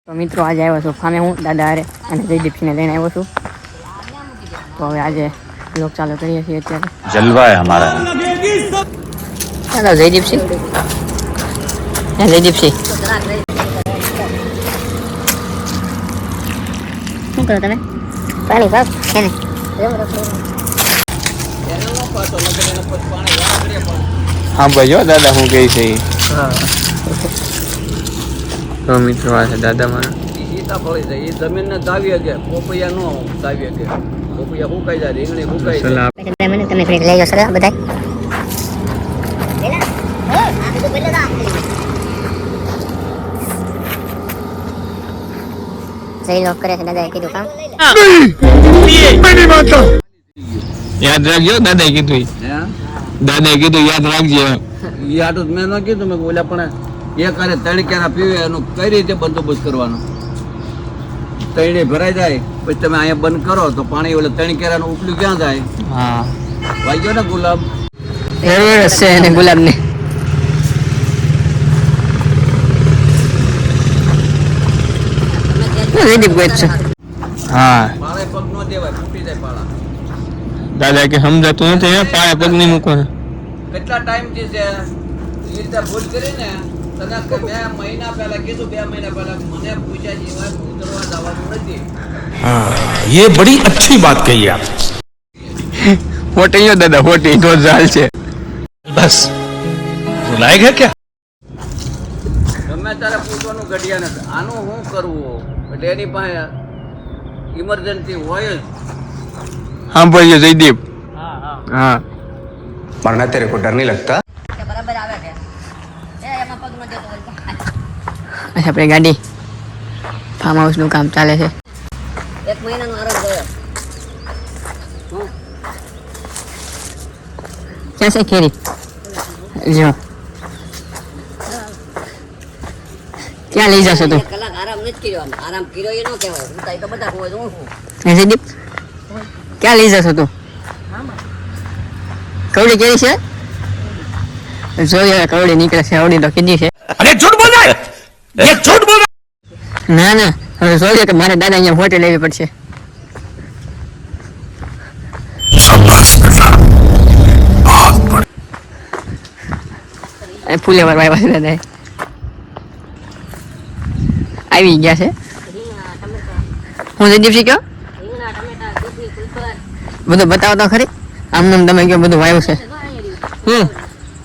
તો મિત્રો આજે આવ્યો છું ફામે હું દાદા હારે અને જયદીપસિંહને લઈને આવ્યો છું. તો હવે આજે લોક ચાલુ કરીએ છીએ અત્યારે. જલવા હે હમારા. ચાલો જયદીપસિંહ. હે જયદીપસિંહ. શું કરો તમે? પાણી સાફ છે ને? હા ભાઈઓ દાદા હું કહે છે. તો મિત્રો આ છે દાદા મારા. સીતાફળી છે એ જમીનને દાવી કે પોપૈયા નો દાવી કે પોપૈયા હુકાઈ જાય રીંગણી હુકાઈ જાય. મને તમે ફ્રી લઈ જાવ સર બધા. સહી લોક કરે છે દાદાએ કીધું કામ. યાદ રાખજો દાદાએ કીધું. દાદાએ કીધું યાદ રાખજો. યાદ મેં ન કીધું મેં ઓલા પણ એક અરે ત્રણ કેરા પીવે એનું કઈ રીતે બંદોબસ્ત કરવાનો. ત્રણે ભરાઈ જાય પછી તમે અહીંયા બંધ કરો તો પાણી ઓલા ત્રણ કેરાનું ઉપલું ક્યાં જાય? હા વાગ્યો ને ગુલાબ છે ને ગુલાબ ને. હા પાળે પગ નો દેવાય ફૂટી જાય પાળા. દાદા કે સમજાતું નથી પાયા પગ નહીં મૂકો. કેટલા ટાઈમ થી છે એ રીતે ભૂલ કરીને તને મેં મહિના પહેલા કીધું 2 મહિના પહેલા મને પૂછ્યા જેવા ઉતરવા જવાનું નથી. हाँ ये बड़ी अच्छी बात कही आप. હોટી દાદા હોટી તો ચાલ છે. बस रुलाएगा क्या? ગમે ત્યારે પૂછવાનું ઘડિયા નથી આનું શું કરવું એટલે એની પાસે ઇમરજન્સી હોય જ. હા ભાઈઓ જયદીપ. હા मरना तेरे को डर नहीं लगता? બરાબર આવે છે. એમાં પગ નો જતો હોય. આપણે ગાડી ફાર્મ હાઉસ નું કામ ચાલે છે. 1 મહિનાનો આરામ ગયો. ક્યાં છે કેરી? જો ક્યાં લઈ જશો તું? કલાક આરામ નથી કર્યો. આરામ કર્યો એ ન કહેવાય. હું તો બધા હોય હું છું. જયદીપ ક્યાં લઈ જશો તું? કવડી કેરી છે? જોઈએ કવડી નીકળે છે. આવડી તો કીધી છે. अरे झूठ बोल रहा है, ये झूठ बोल रहा ના ના હવે જોઈએ કે મારે દાદા અહીંયા હોટલ લેવી પડશે. ફૂલેવાર આવ્યા છે દાદા આવી ગયા છે. હું જયદીપસિંહ કયો રીંગણા ટમેટા દૂધી કુલફર બધું બતાવો તો ખરી. આમ નામ તમે કયો બધું વાવ્યું છે.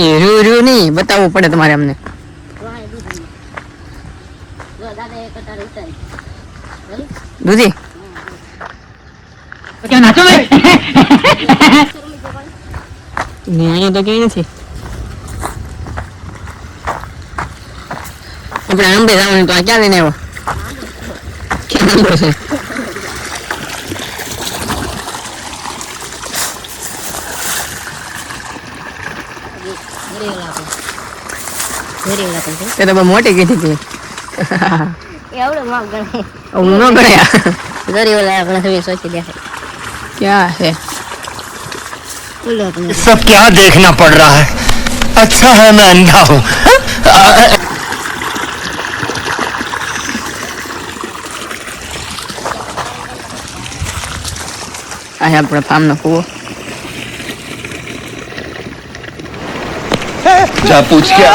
એ રૂ રૂ નહીં બતાવવું પડે તમારે અમને. જો દાદા એક કટાર ઉતારી દૂધી ને અહીંયા તો ક્યાંય નથી. આપણે આંબે જવાનું તો આ ક્યાં લઈને આવ્યો? ક્યાં આંબો છે? તે તો બહુ મોટી કીધી હતી. એવડો માપ ગણે હું ન ગણ્યા. ગરી ઓલા આપણે હવે સોચી દે ક્યાં છે? ઓલો તમે सब क्या देखना पड़ रहा है? अच्छा है मैं अंधा हूँ. આ છે આપણે ફાર્મનો કૂવો. जा पूछ क्या?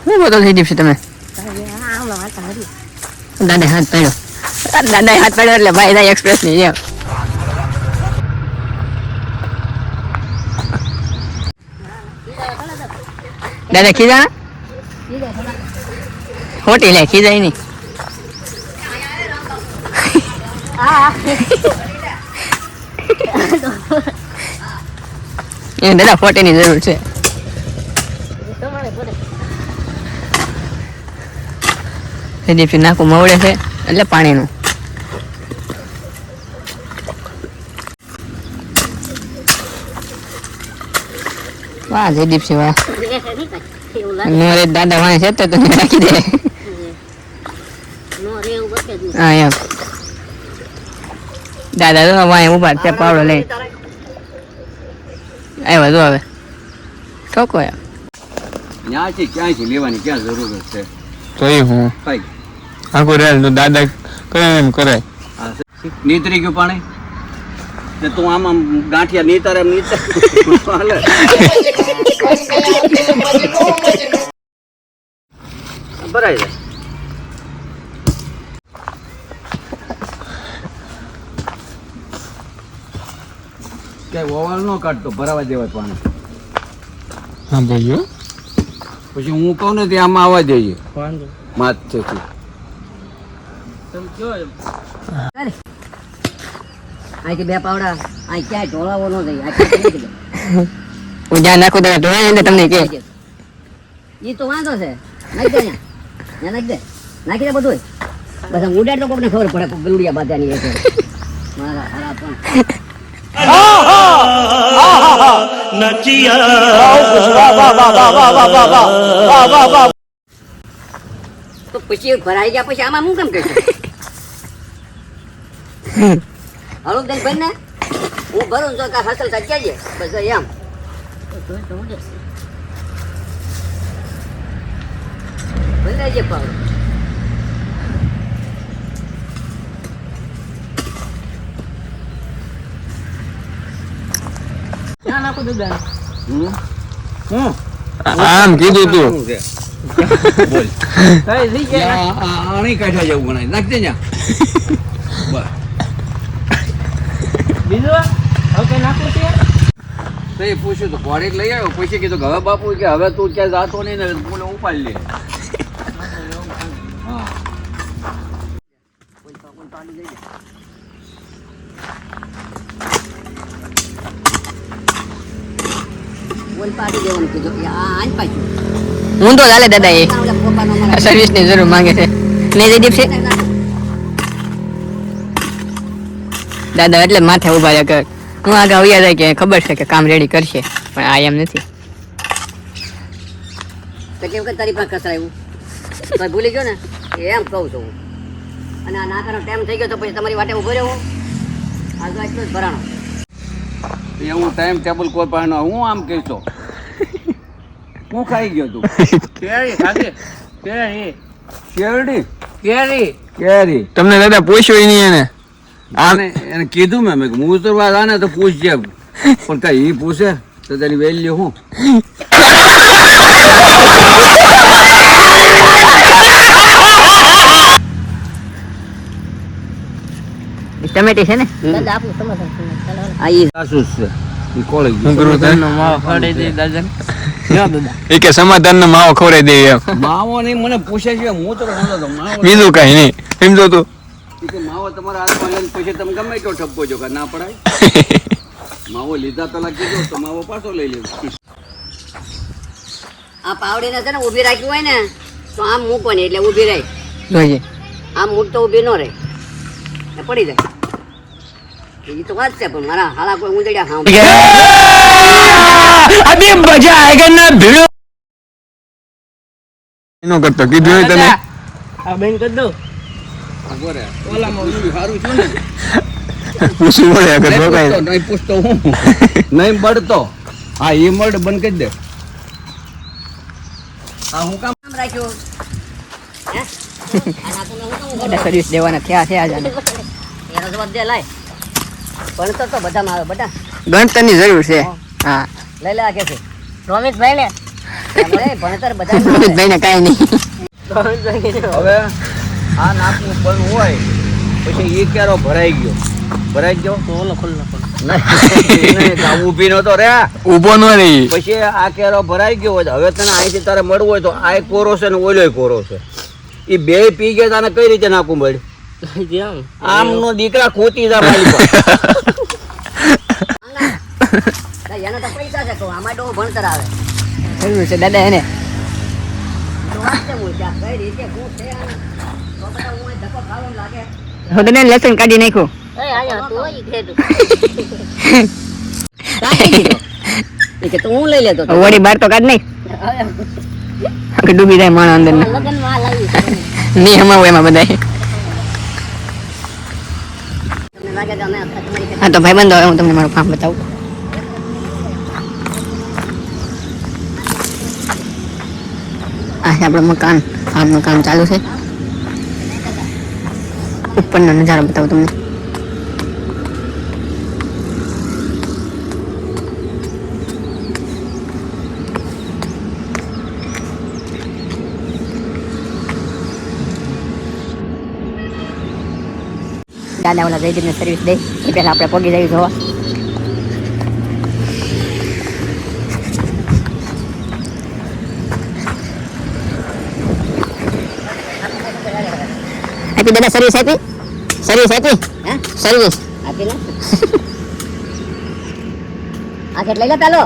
શું બોલો થઈ દીપશે તમે? આમલો હાલતા નથી. દાદા હાથ પડ્યો. દાદા હાથ પડ્યો એટલે ભાઈ દા એક્સપ્રેસ ની જેમ. દાદા ખીજા ખોટી લે ખીજાય નહીં. એ દાદા ફોટેની જરૂર છે. જયદીપસિંહ નાકું મવડે છે એટલે પાણીનું. વાહ જયદીપસિંહ વાહ. નો રે દાદા વાંહે છે તો તમે રાખી દે. નો રે એવું બકે જ હા એમ દાદા તો વાંહે ઉભા છે પાવડો લઈ આવ્યા જો હવે ઠોકો એમ. ત્યાંથી ક્યાંયથી લેવાની ક્યાં જરૂર છે તો એ હું કઈ આખું રહે તો દાદા કરે એમ કરાય. હા નીતરી ગયું પાણી ને તું આમ આમ ગાંઠિયા નીતર એમ નીતર હાલે. ભરાઈ જાય. ક્યાંય ઓવાળ ન કાઢતો ભરાવા દેવાય પાણી. હા ભાઈઓ પછી હું કહું ને ત્યાં આમાં આવવા દેજે માથેથી. અહીંથી બે પાવડા અહીં ક્યાંય ઢોળાવો ન થઈ આ ક્યાંય નાખી દે. હું જ્યાં નાખું ત્યાં ઢોળાય એટલે તમને કે ઈ તો વાંધો છે નાખી દે અહીંયા. ત્યાં નાખી દે નાખી દે બધું બસ આમ ઉડાડ તો કોકને ખબર પડે કોક ગલુડિયા બાંધ્યાની એ છે. મારા હારા પણ તો પછી ભરાઈ ગયા પછી આમાં હું કેમ કહીશ હળું દઈ ભાઈ ને હું ભરું તો કા હાસલ થાય ક્યાં છે બસ એમ ભરાઈ જાય પાવડો. હમ? હું આમ કીધું તું. શું છે? બોલ. આણી કાઢ્યા જેવું ગણાય નાખજે ન્યા. બસ. તો એ પૂછ્યું તો ઘોડી લઈ આવ્યો પછી કીધું કે હવે બાપુ કે હવે તું ક્યાં જાતો નહીં ને બોલે ઉપાડી લે. હા બોલ પાડી દેવાનું કીધું કે આ આજ પાછું હું તો ચાલે દાદા એ ઓલા પોપાનો મારા સર્વિસ ની જરૂર માંગે છે નહીં જયદીપ છે દાદા એટલે માથે ઉભા રહ્યા કર હું આગળ આવ્યા જાય કે ખબર છે કે કામ રેડી કરશે પણ આ એમ નથી. કેટલી વખત તારી પાસે કસરાયું તો ભૂલી ગયો ને એમ કહું છું હું. અને આ નાકાનો ટાઈમ થઈ ગયો તો પછી તમારી વાટે ઉભો રહ્યો હું આ તો એટલું જ ભરાણો. એવું ટાઈમ ટેબલ કોઈ પાસે ન હોય. હું આમ કહીશો હું ખાઈ ગયો તું શેરડી કેરી તમને દાદા પૂછ્યું નહીં એને આને એને કીધું મેં મેં કીધું, હું તો વાત આને તો પૂછજે પણ કઈ ઈ પૂછે તો તેની વેલ્યુ હું ટમેટી છે ને આ ઈ સાસુ જ છે ઈ કોલેજ શું કરવું તારે? એ કે સમાધાન નો માવો ખવડાવી દે એમ માવો નહીં મને પૂછે છે હું તો સમજો તો માવો બીજું કઈ નહીં સમજો તું ઈ કે માવો તમારા હાથમાં લઈને પછી તમે ગમે કેવો ઠપકો છો કે ના પડાય માવો લીધા પેલા કીધું તો માવો પાછો લઈ લેવો આ પાવડીને છે ને ઊભી રાખ્યું હોય ને તો આમ મૂકવાની એટલે ઊભી રહી જોઈએ આમ મૂક તો ઊભી ન રહે ને પડી જાય એ તો વાત છે પણ મારા હાલા કોઈ ઉંદડિયા ખાવ અભી મજા આયેગા ના ભીડો એનો કરતો કીધું હોય તને ઉભો રહે ઓલામાં સારું છું ને પૂછવું પડે અગર નહીં રોકાય પૂછતો, નહીં પૂછતો હું નહીં મળતો હા એ મળે બંધ કરી દે હા હું કામ રાખ્યું હે આ નાખું હું કામ બધા સર્વિસ દેવાના થયા છે આજે એનો જવાબ દે લાય ભણતર તો બધામાં આવે બધા ગણતરની જરૂર છે હા લઈ લે આ કે છે રોમિતભાઈ ને ભણતર બધા રોહિતભાઈ ને કાંઈ નહીં હવે આ નાકનું બંધ હોય પછી એ ક્યારો ભરાઈ ગયો તો ઓલો ખોલ ઊભી નતો રે ઊભો ન રહી પછી આ કેરો ભરાઈ ગયો હોય હવે તને અહીંથી તારે મળવું હોય તો આ કોરો છે ને ઓલોય કોરો છે એ બે પી ગયા તાને કઈ રીતે નાખવું મળે આમ નો દીકરા ખોતી જા મારી પર એના તો પૈસા છે તો આમાં ડો ભણતર આવે જરૂર છે દાદા એને તો વાત છે હું ત્યાં કઈ રીતે હું છે આને. તો બધા હું અહીં ધક્કો ખાવા લાગે દાદા લેસન કાઢી નાખ્યું કાઢી દીધો. એ કે તો હું લઈ લેતો હતો. વળી બાર તો કાઢ નહીં ડૂબી જાય માણસ અંદર લગનમાં લાવી છે. નહીં હમાવું એમાં બધા તમને લાગે છે અમે તમારી હા તો ભાઈ બંધો હું તમને મારું કામ બતાવું આ છે આપણું મકાન. ફાર્મનું કામ ચાલુ છે. ઉપરનો નજારો બતાવું તમને. દાદા ઓલા જયદીપને સર્વિસ દે એ પહેલા આપણે પગી જઈ જોવા. આપી દાદા સર્વિસ આપી. સર્વિસ આપી. હે સર્વિસ આપી ને. આ કેટ લઈ લે પેલો.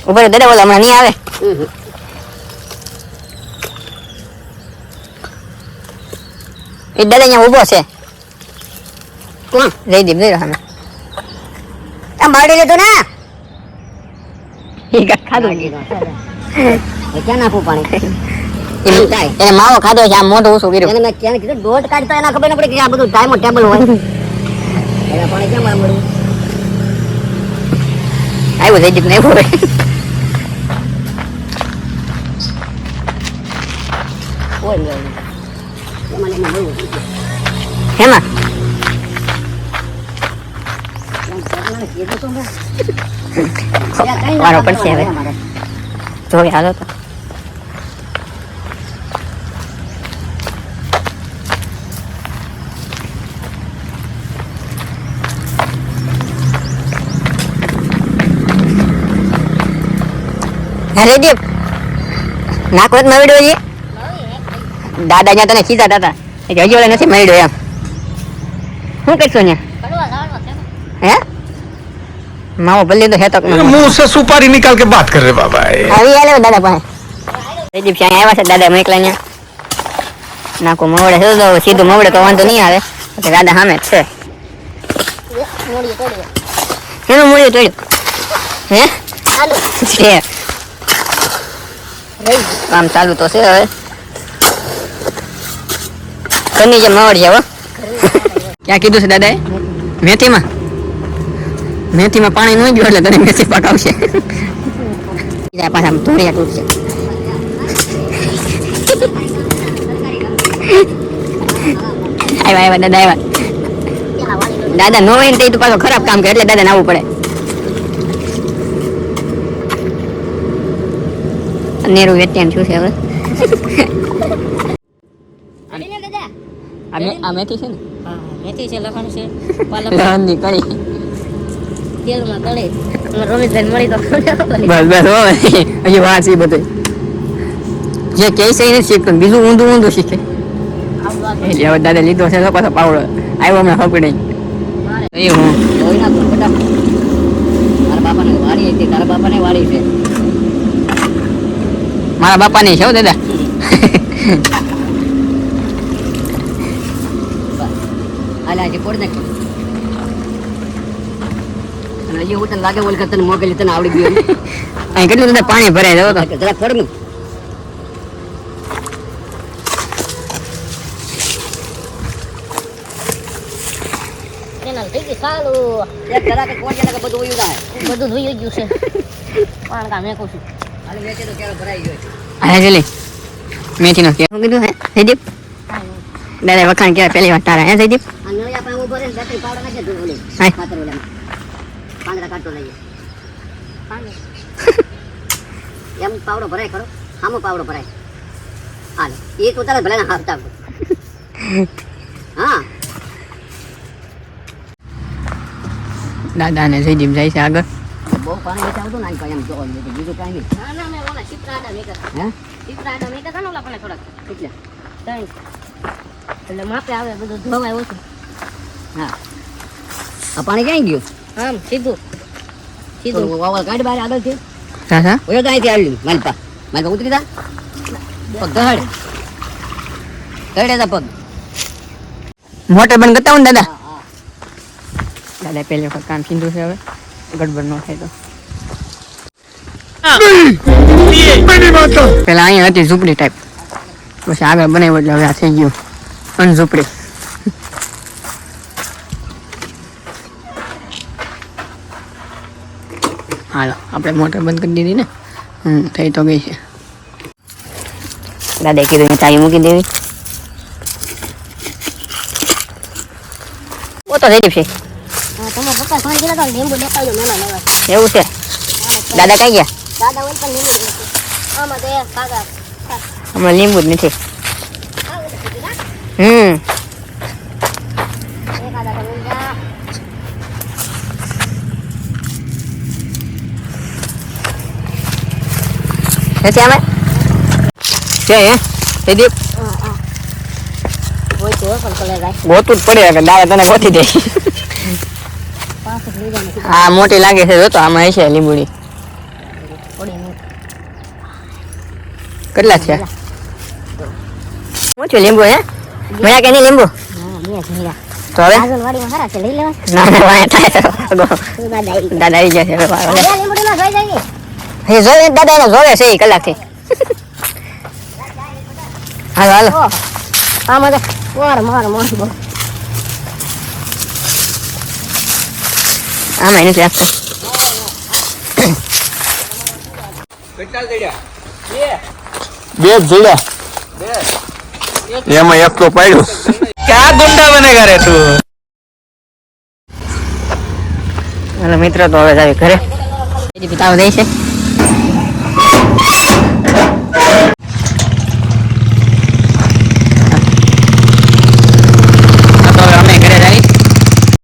ઉપર દાદા બોલ હમણાં નહીં આવે. એ દાદા અહીંયા ઊભો છે. કોણ? જયદીપ જઈ રહ્યો. આ મારી લેતો ને. એ ખાધું. ક્યાં નાખું પાણી? એને માવો ખાધો છે. આમ મોઢું ઊંચું કર્યું. એને મેં ક્યાં કીધું દોઢ કાઢતા એના ખબર ન પડી કે આ બધું ટાઈમ ટેબલ હોય. એને પાણી કેમ મળ્યું? આવ્યું જયદીપ ને આવ્યું. ઓય હેમાં વારો પડશે હવે. જોઈ હાલો તો. જયદીપ નાકોત મળ્યો છે. દાદા ત્યાં તને કીધા હતા કે હજી ઓલે નથી મળ્યો એમ. શું કરશો ને? હે માવો ભલે તો હેતક मुंह से सुपारी निकाल के बात कर रहे बाबा આવી આલે દાદા પાસે. જયદીપ ત્યાં આવ્યા છે દાદા મેકલા ને. નાકો મવડે છે તો સીધું મવડે તો વાંધો નહીં આવે. તો દાદા સામે જ છે. એનું મૂળિયું તોડ્યું. હે છે કામ ચાલુ તો છે હવે. ઘરની જેમ મવડ છે હો. ક્યાં કીધું છે દાદાએ? મેથીમાં. મેથીમાં પાણી ન ગયું એટલે તને મેથી પકાવશે. પાછા ધોળિયા તૂટશે. આવ્યા દાદા આવ્યા. દાદા નો હોય ને તો પાછો ખરાબ કામ કરે એટલે દાદા આવવું પડે. નેરું વેટ્યાન શું છે હવે? આ મેથી છે ને? મેથી છે લખણ છે લહણની કઢી. તેલમાં તળી રમેશભાઈ મળી તો બસ બસ હો હજી વાત છે બધું. જે કહે છે એને શીખતું બીજું ઊંધું ઊંધું શીખે. એટલે હવે દાદા લીધો છે તો પાછો પાવડો આવ્યો હમણાં પકડી. એ હું જોઈ નાખું ફટાફટ. મારા બાપાને વાડી હતી, તારા બાપાને વાડી છે. મારા બાપાની છે હો દાદા. હાલે આજે કોડ નાખ. અને હજી હું તને લાગે ઓલ કરતા મોકલી તને આવડી ગયું. અહીં કેટલું દાદા પાણી ભરાય જવો તો. જરા ફોડનું. થઈ ગયું સારું. એક કલાકે કોણ જણા બધું ઉયું થાય. બધું ધોઈ ગયું છે. પણ કામ મેં કહું છું. હાલે વેચે તો ક્યારે ભરાઈ ગયો છે. હા જલી મેથીનો કે શું કીધું હે જયદીપ? દાદા વખાણ કેવા પહેલી વાર તારા હે જયદીપ? આ નળિયા પાસે ઉભો રહે બેટરી પાવડર નાખે તો ઓલી હાય. ખાતર ઓલામાં પાંદડા કાઢતો લઈએ. એમ પાવડો ભરાય ખરો? આમાં પાવડો ભરાય. હાલે એ તો તારે ભલે ના હાથતા. હા દાદા ને જયદીપ જાય છે આગળ. બહુ પાણી નથી આવતું ને એમ જોવા જોઈએ બીજું કાંઈ નહીં. ના ના મેં ઓલા ચિત્રાડા મેં કરતા. હે ચિત્રાડા મેં કરતા ને ઓલા પણ થોડાક કેટલા ત્રણ એટલે માપે આવે બધું ધોવાય ઓછું. હા આ પાણી ક્યાં ગયું? આમ સીધું સીધું વાવલ કાઢ બહાર આગળ છે. હા હા ઓયો તો અહીંથી આવ્યું માલપા માલપા ઉતરી જા પગ ગહડ ગહડે તા પગ. મોટર બંધ કરતા હું દાદા. દાદા પહેલી વખત કામ કીધું છે હવે ગડબડ ન થાય તો. પેલા અહીંયા હતી ઝૂંપડી ટાઈપ પછી આગળ બનાવ્યું એટલે હવે આ થઈ ગયું અનઝૂંપડી. હાલો આપણે મોટર બંધ કરી દીધી ને થઈ તો ગઈ છે. દાદાએ કીધું ચાવી મૂકી દેવી. ઓ તો રેડી છે. તમારા પપ્પા ફોન કર્યો તો લીંબુ લેતા આવજો મહેમાન આવ્યા. એવું છે. દાદા કઈ ગયા? દાદા હોય પણ લીંબુ જ નથી. આમાં તો એક કાકા હમણાં લીંબુ જ નથી. એકાદા તો ઊંધા. નથી આમાં છે હે દીપ હોય તો પણ કલર રાખ. ગોતું જ પડે કે દાદા તને ગોતી દે. પાછો લઈ જાય નથી. આ મોટી લાગે છે જો તો આમાં હશે લીંબુડી. થોડી નહીં. કેટલા છે? શું છે લીંબુ હે? મળ્યા કે નહીં લીંબુ? હા, બે ભેગા. તો હવે વાડીમાં સારા છે લઈ લેવા. ના ના વાંહે થાય તો. દાદા આવી ગયા. દાદા આવી ગયા છે હવે વારો લે. બે લીંબુડીમાં જોઈ જઈએ. હે જોવે દાદા એને જોવે છે એ કલાકથી. હાલો હાલો. ઓહ, આમાં તો માર બોલ. આમાં નથી આપતા. કેટલા જડ્યા? બે જ જોડા એમાં એક તો પાડ્યું. ક્યાં ગુંડા બનેગા રે તું? હાલો મિત્રો તો હવે જાવી ઘરે. બીજી પિતાઓ દે છે.